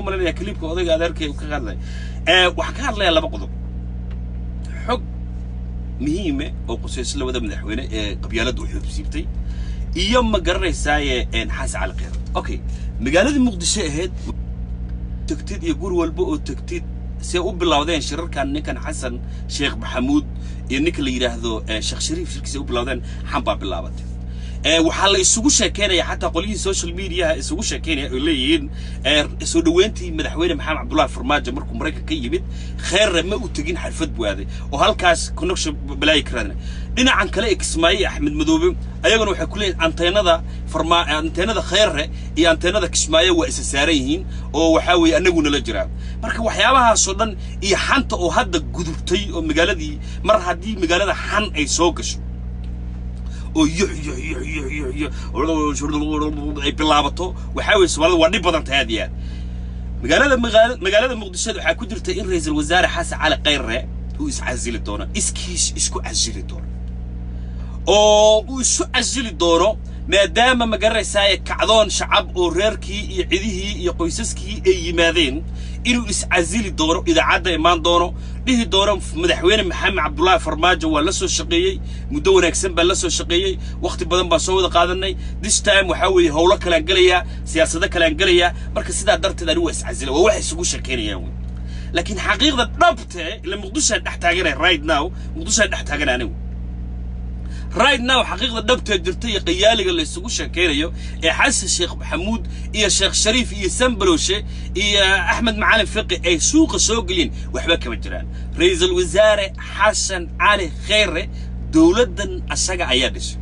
مالنا كليب كوضي قادر كي وكقال لي وحكار لي لما قضوا حق مهمة أو قصص لو ده مدحوينه قبيلة وحب سيبتي يوم ما قرر ساي نحاس على القير أوكي مقالة المقدسة هاد تكتيد يقول والبؤ تكتيد سيقوم باللاودين شرر كان حسن شيخ محمود ينك اللي يراهدو شيخ شريف شرك سيقوم باللاودين حنبا باللاوات وحال يسوق شاكينيا حتى قولين سوشيال ميديا يسوق شاكينيا إليين سودوينتي مدحوين محمد عبد الله فرماجة مركم مريكا كيبيد خير ما أتجين حرفت بوهذه وهالكاس كنوش بلاي كرنا لنا عن كلا إكسماعي أحمد مذوبي أيضا وحكولين أنتينا ذا فرما أنتينا ذا خير هي أنتينا ذا كسماعي وأساسيين أو وحاوي أن نقول الأجرام مركا وحيابها صدّن يحنت أو هذا جذبتي أو مقالة دي مرة هذه مقالة حن أي سوقش أي بلابطو وحاول سوالد ودي بدن تهديات مقالة المقدسة حكودرت إن رئيس الوزراء حاس على غيره هو يسعزل الدورة إسكيش إسكو عزل الدورة أو إسكو عزل الدورة ما دام مقرر ساي كعضان شعب أوريركي يعيده يقويسسكي أي ماذين إنه يسعزل الدورة إذا عاد إيمان دورة به الدورة مدحوين محمد عبد الله فرماجة ولا سو الشقيي مدون أكسن بلا سو الشقيي وقت بدن بصوت قادني this time وحاول هولا كلام قليا سياسة كلام قليا مركز سيدا درت ذا نوس عزله وواحد سقوش شكيني يوم لكن حقيقة ضبطه اللي مقدوش نحتاجنا right now مقدوش نحتاجنا أنا رايد ناو حقيقة دبته جرتي قيالي اللي سوق شاكيريو حس الشيخ محمود يا شيخ شريف يا سنبلوشي يا أحمد معالي فقي أي سوق سوقلين وحبك مجران رئيس الوزراء حسن علي خيري دولة السجع عيادش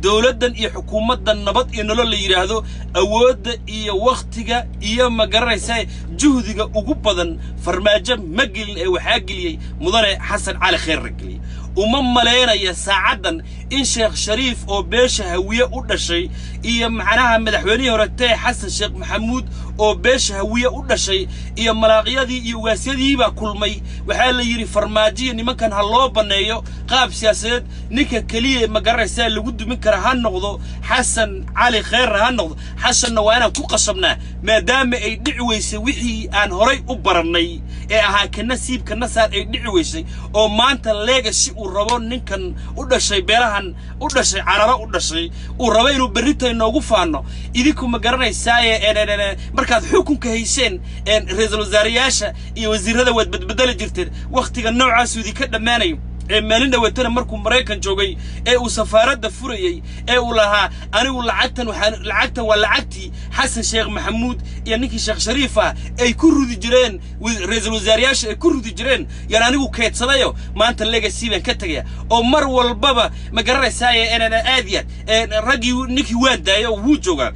دولة إيه حكومة النبض إنه اللي يراهدو أود إيه وقتك إيه ما جرى ساي جهدك وجبضا فرماجة مجل وحاجلي مضارع حسن على خير رجلي ومن ملاينا يا سعدا إن شيخ شريف أو باشا هوية ولا شيء إيه معناها مدحونية ورتاي حسن شيخ محمود أو باشا هوية ولا شيء إيه ملاقيا دي إيه واسيدي يبقى كل مي وحال يري فرماجي إن ما كان هالله بنيو قاب سياسات نيكا كليه ما جرى سال اللي قد منك هالنقضو حسن علي خير هالنقض حسن وأنا كل قسمنا ما دام أي دعوة وحي أن هري أبرني إيه كنسيب كنسال أي دعوة أو ما أنت لاقي شيء وربون نكن وده شيء بيرهن وده شيء عربة وده شيء وربينه بريته إنه وقفانه إذا ما جرى ساي مركز حكم كهيسين رئيس الوزراء وزير هذا بدل جرتر وقت النوع عسودي كده ماني مالنا وتنا مركم مريكان جوجي وسفارة دفوري ولها أنا ولعتن ولعتي حسن شيخ محمود يعني شيخ شريفة كل ذي جيران ورئيس الوزراء كل ذي جيران يعني أنا وكيت صدايو ما أنت اللي جسيبا كتجيا أو مر والبابا ما جرى ساي أنا آديات رجي نيكي وين دايو وجوجا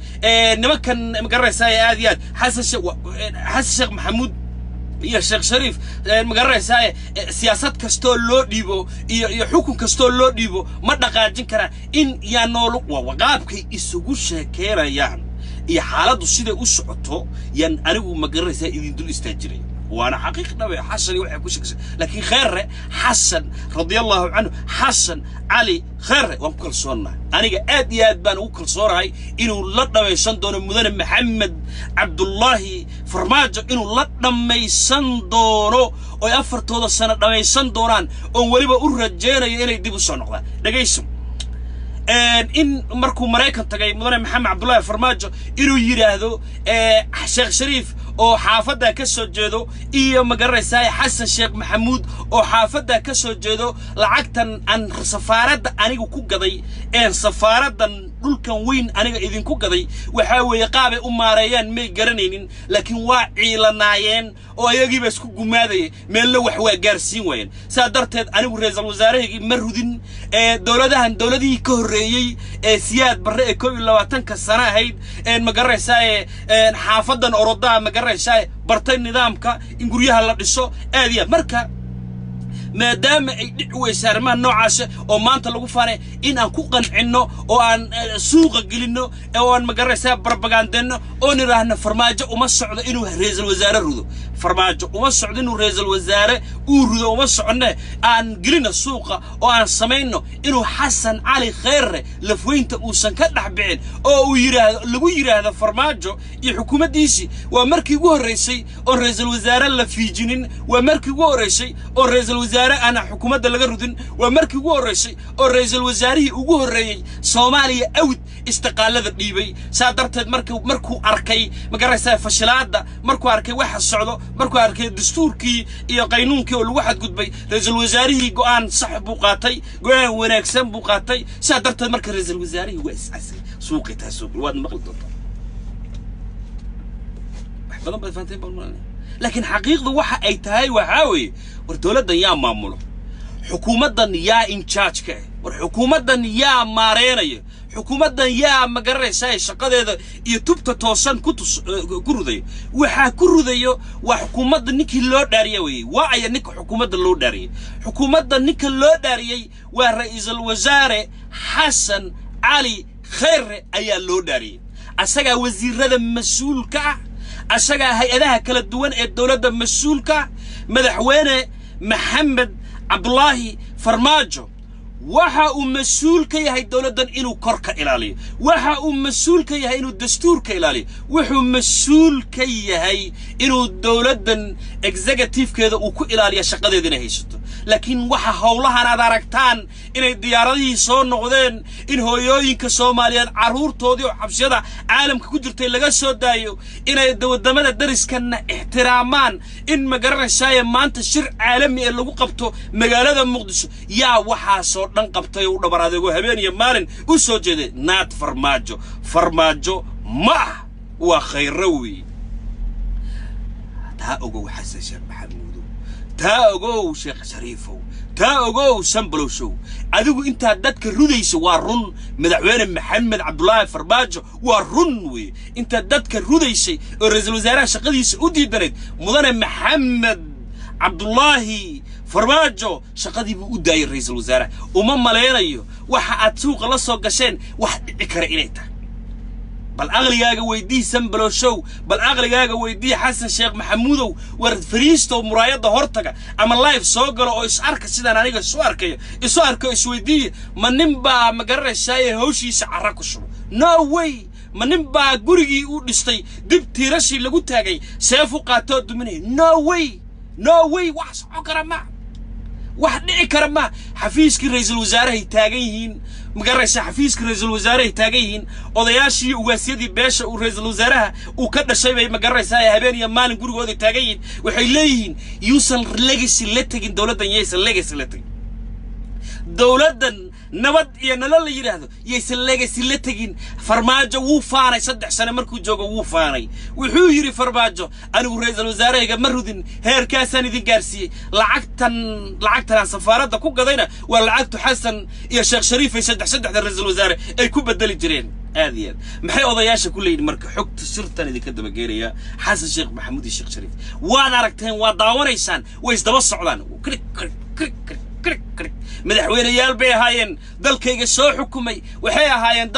نمكن ما جرى ساي آديات حسن شيخ محمود يا شيخ شريف مقرر ساي سياسات كستول لو ديبو يا حكم كستول لو ديبو ما دقاجين كرا إن يا نولو وقابك يسوق شاكيرا يعني يا حالة الشدة وسعته يعني أنا مقرر ساي إذا دول استاجرين وأنا حقيقة حسن يوحي كل شيء لكن خير حسن رضي الله عنه حسن علي خير وكل صورنا أنا أدياد بان وكل صور هاي إنه لطنا يسندون مدن محمد عبد الله فرماجة إنه لطنا يسندونه ويأفر طول السنة لما يسندونان وليبا أرجينا إنه يديبوا الصنع دقيسم إن مركو مريكان تجي مدن محمد عبد الله فرماجة إنه يراهدو شيخ شريف أو حافظة كسر جدو إيه مقرر ساي حسن شيخ محمود أو حافظة كسر جدو لعقتن عن سفارة أنا وكوجدي إن سفارة دول كان وين أنا إذن كوجدي وحاول يقابل أماريان مي جرنين لكن واعي لناين أو يجي بس كوجو ماذا من لو حوا جارسين وين صدرت أنا ورئيس الوزراء يجي مرودين دولة دي كهرية سياد برا كل لواتن كسرة هيد إن مقرر ساي حافظة أورودا مقرر شاي برتين نظامك إن قريها الله دسو أدية مركا maadaama ay dhici weysa arrimaha noocaas oo maanta lagu faanay in aan ku qancinno oo aan suuqa gelino oo aan magaraysaa propagandano oo niraahna farmaajo uma socdo inuu ra'iisul wasaare rudo farmaajo uma socdo inuu ra'iisul wasaare uu rudo uma socno aan gelino suuqa oo aan sameeyno inuu Xasan Cali Khayre lafweynta uusan ka dhaxbicin oo uu yiraahdo lagu yiraahdo farmaajo iyo xukuumaddiisi waa markii ugu horeysay oo ra'iisul wasaare la fiijinin waa markii ugu horeysay oo ra'iisul wasaare ana xukuumadda laga rudin waa markii ugu horeysay oo ra'iisul wasaarihii ugu horeeyay Soomaaliya awd istiqaalada dhiibay saadarteed markuu arkay magaraysaa fashilaada markuu arkay waxa socdo markuu arkay dastuurkii iyo qaynuunkii oo lagu xadgudbay ra'iisul wasaarihii go'aan sax buu qaatay go'aan wanaagsan buu qaatay saadarteed markii ra'iisul wasaarihii waa iscasay suuqita suuq waad maqal doontaa waxbadan baa faantay baan laakiin xaqiiqdu waxa ay tahay waxa weeye war dawladdan yaa maamulo xukuumaddan yaa in charge ka war xukuumaddan yaa maareynaya xukuumaddan yaa magaraysaa shaqadeeda iyo tubta toosan ku ruday waxa ku rudayo waa xukuumadda ninkii loo dhaariyay way waa ay ninka xukuumadda loo dhaariyay xukuumadda ninka loo dhaariyay waa ra'iisul wasaare Xasan Cali Khayre ayaa loo dhaariyay asaga wasiirada mas'uulka asaga hay'adaha kala duwan ee dawladda mas'uulka madaxweyne Maxamed Cabdullaahi Farmaajo waxa uu mas'uul ka yahay dawladdan inuu kor ka ilaaliyo waxa uu mas'uul ka yahay inuu dastuurka ilaaliyo wuxuu mas'uul ka yahay inuu dawladdan executive-keeda uu ku ilaaliyo shaqadeeda inay haysato laakiin waxa howlahan aad aragtaan inay diyaaradihii soo noqdeen in hooyooyinka Soomaaliyeed caruurtoodii oo xabsiyada caalamka ku jirtay laga soo daayo inay wadamada dariskana ixtiraamaan in magaranaysaa maanta shir caalami ah lagu qabto magaalada Muqdisho yaa waxa soo dhan qabtay oo dhabar adeego habeen iyo maalin u soo jeeday naad farmaajo ma waa khayrawi taa ogow Xasan Sheekh Maxamuud taa ogow Sheekh Shariifow taa ogow Sambalow adigu inta dadka rudayso waa run madaxweyne Maxamed Cabdullaahi Farmaajo waa run weey inta dadka rudaysay oo ra'iisul wasaaraha shaqadiisa u diidaneed mudane Maxamed Cabdullaahi Farmaajo shaqadii buu u daayay ra'iisul wasaaraha uma maleynayo waxa aad suuqa la soo gasheen wax dhici kara inay tahay bal aqligaaga weydii Sambalow bal aqligaaga weydii Xasan Sheekh Maxamuudow war fariisto muraayada hortaga ama live soo galo oo is arka sidaan aniga soo arkayo isweydii ma ninba magaraysaa hawshiisa carra ku shubo no way ma ninba gurigii uu dhistay dib tiirashi lagu taagay seef u qaato duminay no way wax soo karama wax dhici karama xafiiskii ra'iisul wasaaraha taagan yihiin magaraysaa xafiiska ra'iisul wasaaraha taagan yihiin odayaashii ugaasiyadii beesha uu ra'iisul wasaaraha uu ka dhashay bay magaraysaa habeen iyo maalin gurigooda taagan yihiin waxay leeyihiin yuusan legacy la tagin dawladdan yeesan legacy la tagin dawladdan nabad iyo nolol la yiraahdo yeesan legacy la tagin farmaajo wuu faanay 3 sano markuu joogo wuu faanay wuxuu yiri farmaajo anigu ra'iisul wasaarahayga ma rudin heerkaasaan idin gaarsiiyay lacagtan safaaradda ku gadayna waa lacagtu Xasan iyo Sheekh Shariif ay 3 ra'iisul wasaare ay ku bedeli jireen aadiyad maxay odayaasha ku leeyeen marka xogta sirtan idinka daba geeraya Xasan Sheekh Maxamuud iyo Sheekh Shariif waad aragteen waa daawanaysaan way isdaba socdaan madaxweynayaal bay ahaayeen dalkayga soo xukumay waxay ahaayeen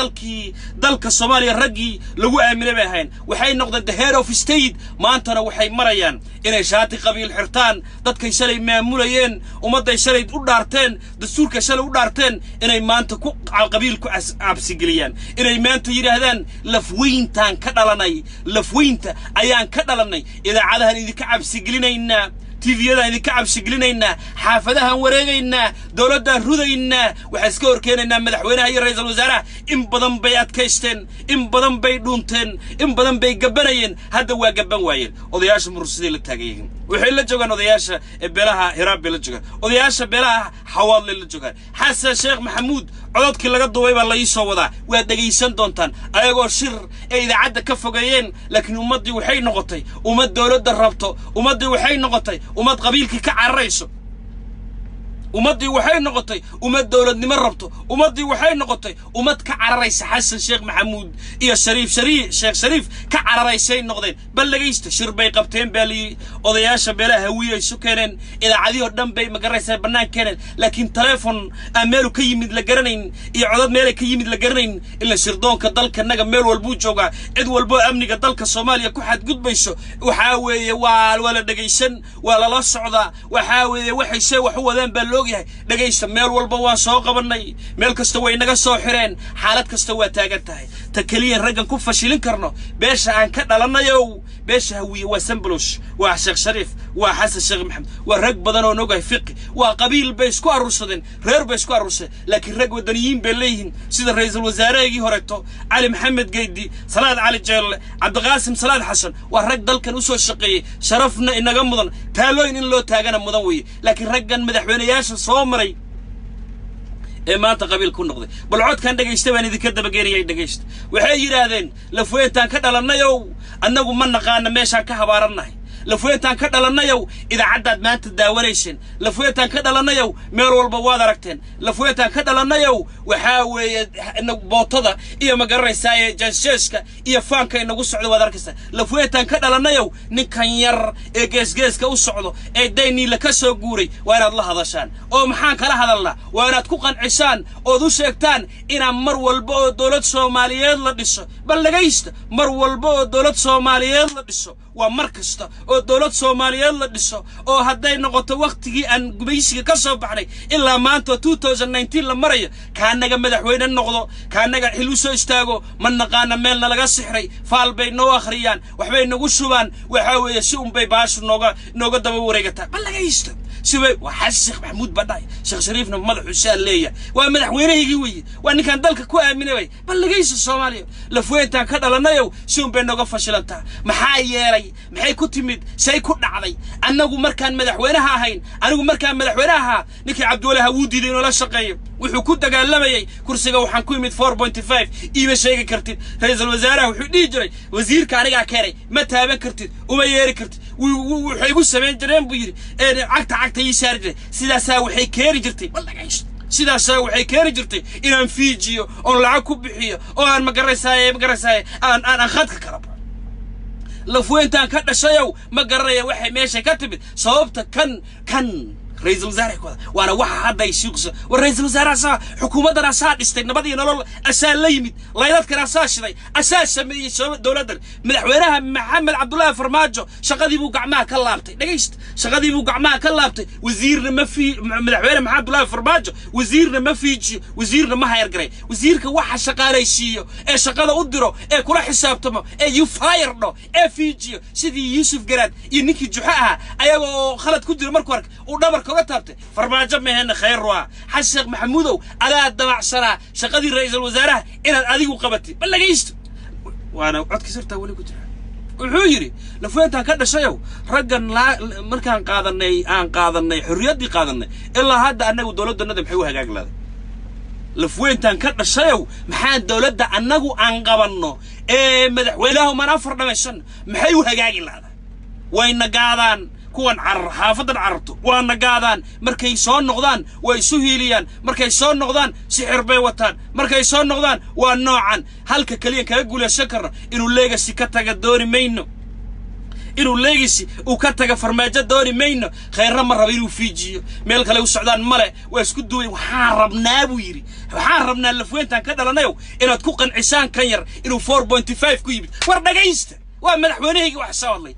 dalka Soomaaliya ragii lagu aaminay bay ahaayeen waxay noqdeen the head of state maantana waxay marayaan inay shaati qabiil xirtaan dadkay shalay maamulayeen ummaday shalay u dhaarteen dastuurka shalay u dhaarteen inay maanta ku qabiil ku absigeliyaan inay maanta yiraahdaan lafweyntaan ka dhalanay lafweynta ayaan ka dhalanay idaacadahan idinka absigelinayna TV-yada idinka absigelinayna xaafadahan wareegayna dawladda rudayna waxa iska horkeenayna madaxweynaha iyo ra'iisul wasaaraha in badan bay adkaysteen in badan bay dhuunteen in badan bay gabanayeen hadda waa gaban waayeen odayaasha mursidii la taagayeen waxay la joogan odayaasha beelaha Hiraab la joogan odayaasha beelaha Xawaadle la joogan Xasan Sheekh Maxamuud codadkii laga duubay baa la ii soo wadaa waa dhageysan doontaan ayagoo shir ay idaacada ka fogeeyeen laakiin ummadii waxay noqotay ummad dawladda rabto ummadii waxay noqotay ummad qabiilkii ka cararayso ummadii waxay noqotay ummad dawladnimo rabto ummadii waxay noqotay ummad ka cararaysa xasan sheekh maxamuud iyo sheekh shariif ka cararaysay noqdeen bal lagaysta shir bay qabteen bali odayaasha beelaha hawiye ay sukeeneen idaacadii oo dhan bay magaraysaa banaan keeneen laakiin telefoon ameelu ka yimid la garanayn iyo codad meel ka yimid la garanayn ila shirdoonka dalka naga meel walba jooga cid walba amniga dalka Soomaaliya ku xad gudbayso waxa weeye waa wala dhageysan wala la socda waxa weeye waxay shay wax u wadaan bal yahay dhageysta meel walba waa soo qabanay meel kasta way naga soo xireen xaalad kasta waa taagan tahay ta kaliya raggan ku fashilin karno beesha aan ka dhalanayo beesha hawiye waa Sambalosh waa Sheekh Shariif waa Xasan Sheekh Maxamed waa rag badan oo noogay fiqi waa qabiil bay isku arursadeen reer bay isku arursadeen laakiin rag wadaniyiin bay leeyihiin sida ra'iisul wasaarahii horeeto Ali Maxamed Geedi Salaad Ali Jeelle Cabdiqaasim Salaad Xasan waa rag dalkan u soo shaqeeyay sharafna inaga mudan taalooyin in loo taagana mudan weey laakiin raggan madaxweynayaasha soo maray ee maanta qabiil ku noqday bal codkan dhageysta baan idinka daba geeriyay dhageysta waxay yiraahdeen lafuweyntaan ka dhalanayo annagu ma naqaan meesha ka habaaranahay lafuweyntaan ka dhalanayo idaacadaad maanta daawanaysan lafuweyntaan ka dhalanayo meel walba waad aragteen lafuweyntaan ka dhalanayo waxa weeye inagu bootada iyo magaraysaa jansheeska iyo faanka inagu socdo waad arkaysaa lafuweyntaan ka dhalanayo ninkan yar ee geesgeeska u socdo ee dayni la ka soo guuray waa inaad la hadashaan oo maxaan kala hadalnaa waa inaad ku qancisaan oo u sheegtaan inaan mar walba oo dawlad Soomaaliyeed la dhiso bal lagaysta mar walba oo dawlad Soomaaliyeed la dhiso waa mar kasta oo dawlad Soomaaliyeed la dhiso oo haday noqoto waqtigii aan gumaysiga ka soo baxnay ilaa maanta 2019 la marayo kaanaga madaxweyne noqdo kaanaga xil u soo istaago man naqaana meel laga sixray faal bay noo akhriyaan waxbay nagu shubaan waxa weeye si bay baashu nooga daba wareegata bal lagaysto سوي وحسخ محمود بداي شيخ شريفنا مدح حسين ليا ومدحوينه يجي وان كان دلك كو امنه وي بل لغيس الصومالي لفوينتان كدلنايو سون بين نوغا فشلنتا maxaa yeelay maxay ku timid shay ku dhacday anagu markaan madaxweynaha ahayn anigu markaan madaxweynaha ninkii Cabdullaahi wuu diiday inuu la shaqeeyo wuxuu ku dagaalamayay kursiga waxaan ku imid 4.5 iima sheegi kartid ra'iisul wasaaraha wuxuu dhigi jiray wasiirka aniga keenay ma taaban kartid uma yeeri kartid wuxuu igu sameyn jireen buu yiri cagta yisaar jiray sidaas waxay keeri jirtay wallahi sidaas waxay keeri jirtay inaan fiijiyo oo lacag ku bixiyo oo aan magaraysaay aan khadka kala لفوينتان كذا شيء ما قرر واحد ماشي كاتب صوبته كان رئيس الوزراء وانا واحد هذا يشوكس والرئيس الوزراء سا حكومة دراسات استجنبتي نقول أساس ليمد لا يذكر أساس شيء أساس سمي دولة مدحوينها محمد عبد الله فرماجو شغادي بوقع معه كلابتي لقيت شغادي بوقع معه كلابتي وزيرنا ما في مدحوينها محمد عبد الله فرماجو وزيرنا ما في وزيرنا ما هيرجري وزيرك واحد شغال يشيو شغال أدرو كل حساب تمام يفايرنا فيجيو سيدي يوسف جراد ينكي جحاها أيوة خلت كدر مركورك ودمر كوتابته فرماجة مهنا خير روا حسق محمودو على الدمع سنة شقدي رئيس الوزراء إلى أذيك وقبتي بل لقيست وأنا عد كسرت أولي كنت وحجري لفوينتها كذا شيء رجل مركان قاضني حريتي قاضني إلا هذا أنه دولة الندم حيوها جاكلا لفوينتها كذا شيء محاد دولة أنه أنقبنه مدحوينه ما نفرنا مشان محيوها جاكلا وين قاضن كون حافظ العرض وانا قادان مركي سون نقدان ويسهيليان مركي سون نقدان سحر بيوتان مركي سون نقدان والنوعان هلك كليا كيقول يا شكر انو ليغاسي كتاغا دوري مينو انو ليغاسي او كتاغا فرماجه دوري مينو خير مره بيرو فيجيو ميل كله وسودان مله واسكو دوي waxaan rabnaa buu yiri waxaan rabnaa lafweyntan ka dhalanayo inaad ku qancisaan kan yar inuu 4.5 ku yimid war dhageysta waa madaxweynahayga wax soo hadlay